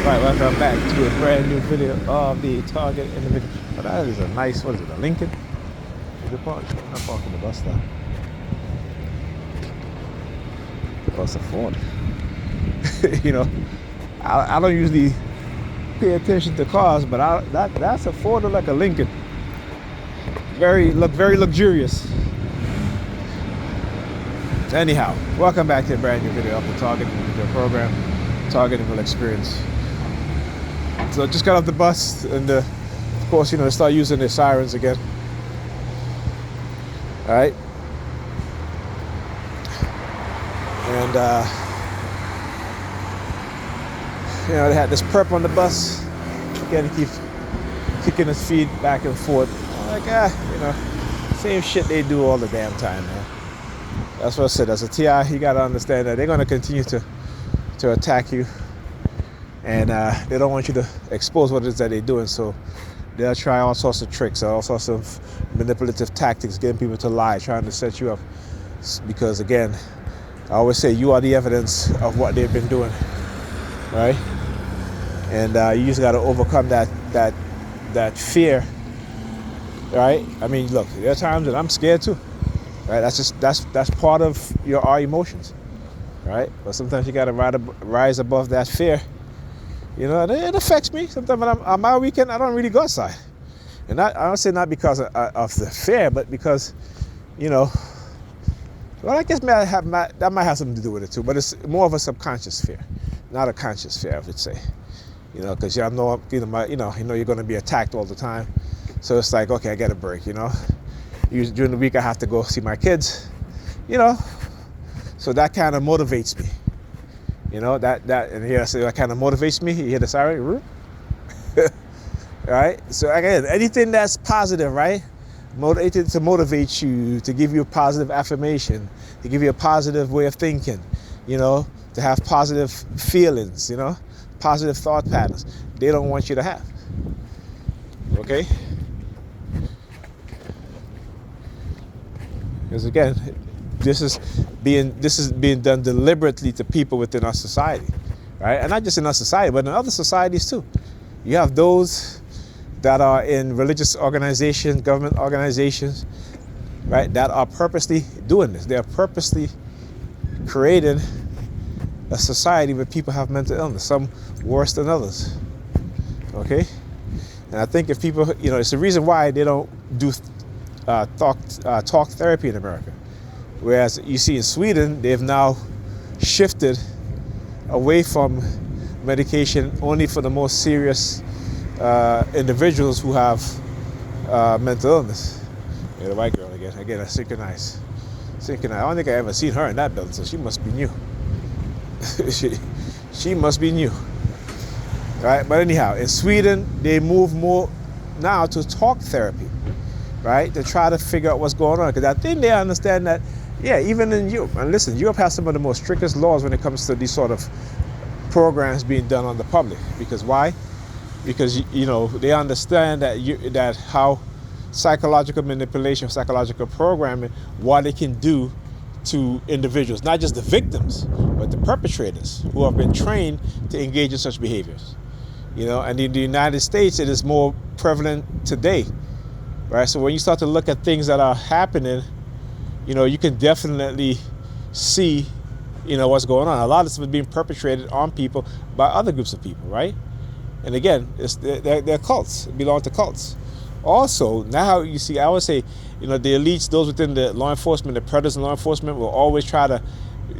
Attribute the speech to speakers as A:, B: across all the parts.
A: Right, welcome back to a brand new video of the Target individual. Oh, that is a nice, what is it, a Lincoln? Is it parked? I'm parking the bus stop. Plus a Ford. You know, I don't usually pay attention to cars, but that's a Ford or like a Lincoln. Very luxurious. Anyhow, welcome back to a brand new video of the Target individual program, Target Individual Experience. So I just got off the bus, and of course, they start using their sirens again. All right, and they had this perp on the bus. Again, he keeps kicking his feet back and forth. I'm like, same shit they do all the damn time, man. That's what I said. As a TI, you gotta understand that they're gonna continue to attack you. And they don't want you to expose what it is that they're doing, so they'll try all sorts of tricks, all sorts of manipulative tactics, getting people to lie, trying to set you up. Because again, I always say you are the evidence of what they've been doing, right? And you just got to overcome that fear, right? I mean, look, there are times that I'm scared too, right? That's part of our emotions, right? But sometimes you got to rise above that fear. It affects me. Sometimes when I'm on my weekend, I don't really go outside. And I don't say not because of the fear, but because, well, I guess that might have something to do with it too. But it's more of a subconscious fear, not a conscious fear, I would say. Because I know, you're going to be attacked all the time. So it's like, okay, I get a break. During the week, I have to go see my kids. So that kind of motivates me. And here, so that kind of motivates me. You hear the siren, right? So again, anything that's positive, right? Motivated to motivate you, to give you a positive affirmation, to give you a positive way of thinking, to have positive feelings, positive thought patterns. They don't want you to have. Okay? Because again, this is being done deliberately to people within our society, right? And not just in our society, but in other societies too. You have those that are in religious organizations, government organizations, right, that are purposely doing this. They're purposely creating a society where people have mental illness, some worse than others, okay? And I think if people, it's the reason why they don't do talk therapy in America. Whereas you see in Sweden, they've now shifted away from medication only for the most serious individuals who have mental illness. The white girl again, a synchronized. I don't think I ever seen her in that building, so she must be new. she must be new. Right? But anyhow, in Sweden, they move more now to talk therapy, right? To try to figure out what's going on. Because I think they understand that, even in Europe, and listen, Europe has some of the most strictest laws when it comes to these sort of programs being done on the public. Because why? Because they understand that how psychological manipulation, psychological programming, what it can do to individuals, not just the victims, but the perpetrators who have been trained to engage in such behaviors. And in the United States, it is more prevalent today, right? So when you start to look at things that are happening, you can definitely see, what's going on. A lot of this is being perpetrated on people by other groups of people, right? And again, they're cults, belong to cults. Also, now you see, I would say, the elites, those within the law enforcement, the predators in law enforcement will always try to,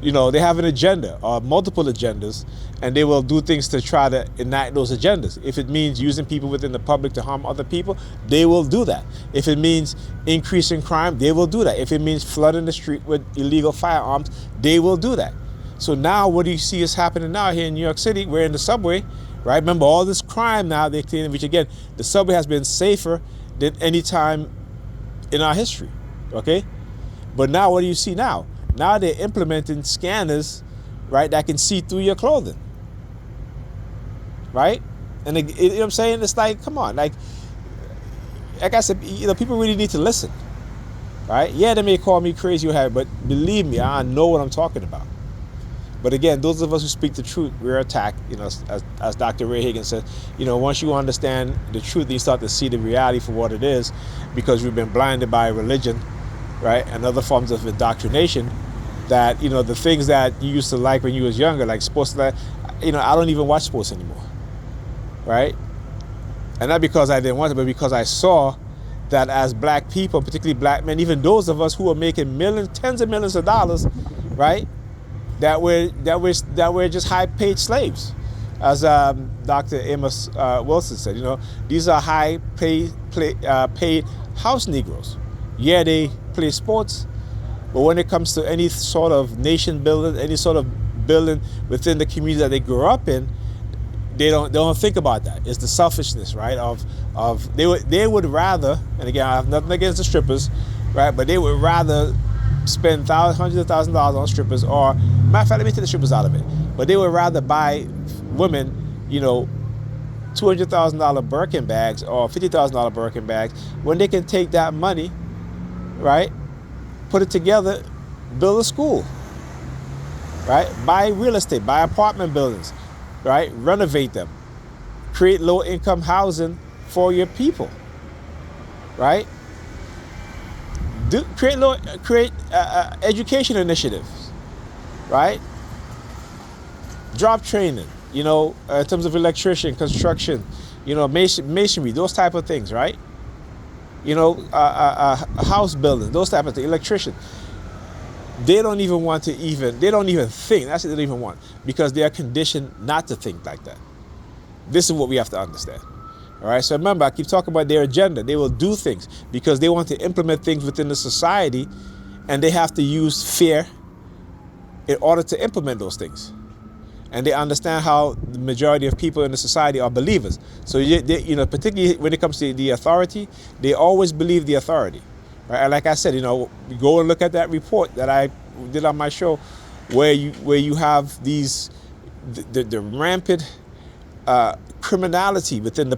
A: they have an agenda or multiple agendas, and they will do things to try to enact those agendas. If it means using people within the public to harm other people, they will do that. If it means increasing crime, they will do that. If it means flooding the street with illegal firearms, they will do that. So now what do you see is happening now here in New York City? We're in the subway, right? Remember all this crime now, which again, the subway has been safer than any time in our history, okay? But now what do you see now? Now they're implementing scanners, right, that can see through your clothing, right? And you know what I'm saying? It's like, come on, like I said, people really need to listen, right? Yeah, they may call me crazy or have, but believe me, I know what I'm talking about. But again, those of us who speak the truth, we're attacked. As Dr. Ray Higgins said, once you understand the truth, you start to see the reality for what it is, because we've been blinded by religion, right, and other forms of indoctrination. That the things that you used to like when you was younger, like sports, I don't even watch sports anymore, right? And not because I didn't want it, but because I saw that as black people, particularly black men, even those of us who are making millions, tens of millions of dollars, right? That we're just high-paid slaves, as Dr. Amos Wilson said. These are high-paid house Negroes. Yeah, they play sports, but when it comes to any sort of nation building, any sort of building within the community that they grew up in, they don't think about that. It's the selfishness, right? They would rather, and again, I have nothing against the strippers, right? But they would rather spend hundreds of thousands of dollars on strippers, or matter of fact, let me take the strippers out of it. But they would rather buy women, $200,000 Birkin bags or $50,000 Birkin bags, when they can take that money, right, put it together, build a school, right, buy real estate, buy apartment buildings, right, renovate them, create low-income housing for your people, right? Create education initiatives, right? Job training, in terms of electrician, construction, masonry, those type of things, right? House building, those type of things, electrician. They don't even think. That's what they don't even want, because they are conditioned not to think like that. This is what we have to understand. All right, so remember, I keep talking about their agenda. They will do things because they want to implement things within the society, and they have to use fear in order to implement those things. And they understand how the majority of people in the society are believers. So, particularly when it comes to the authority, they always believe the authority. Right? And like I said, go and look at that report that I did on my show, where you have the rampant criminality within the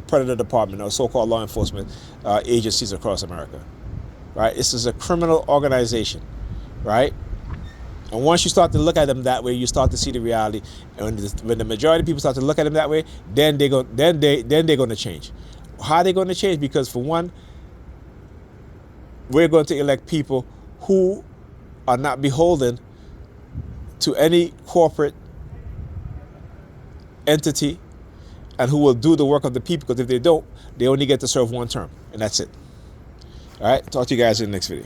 A: Predator Department, or so-called law enforcement agencies across America, right? This is a criminal organization, right? And once you start to look at them that way, you start to see the reality. And when the majority of people start to look at them that way, then they're going to change. How are they going to change? Because for one, we're going to elect people who are not beholden to any corporate entity, and who will do the work of the people, because if they don't, they only get to serve one term, and that's it. All right, talk to you guys in the next video.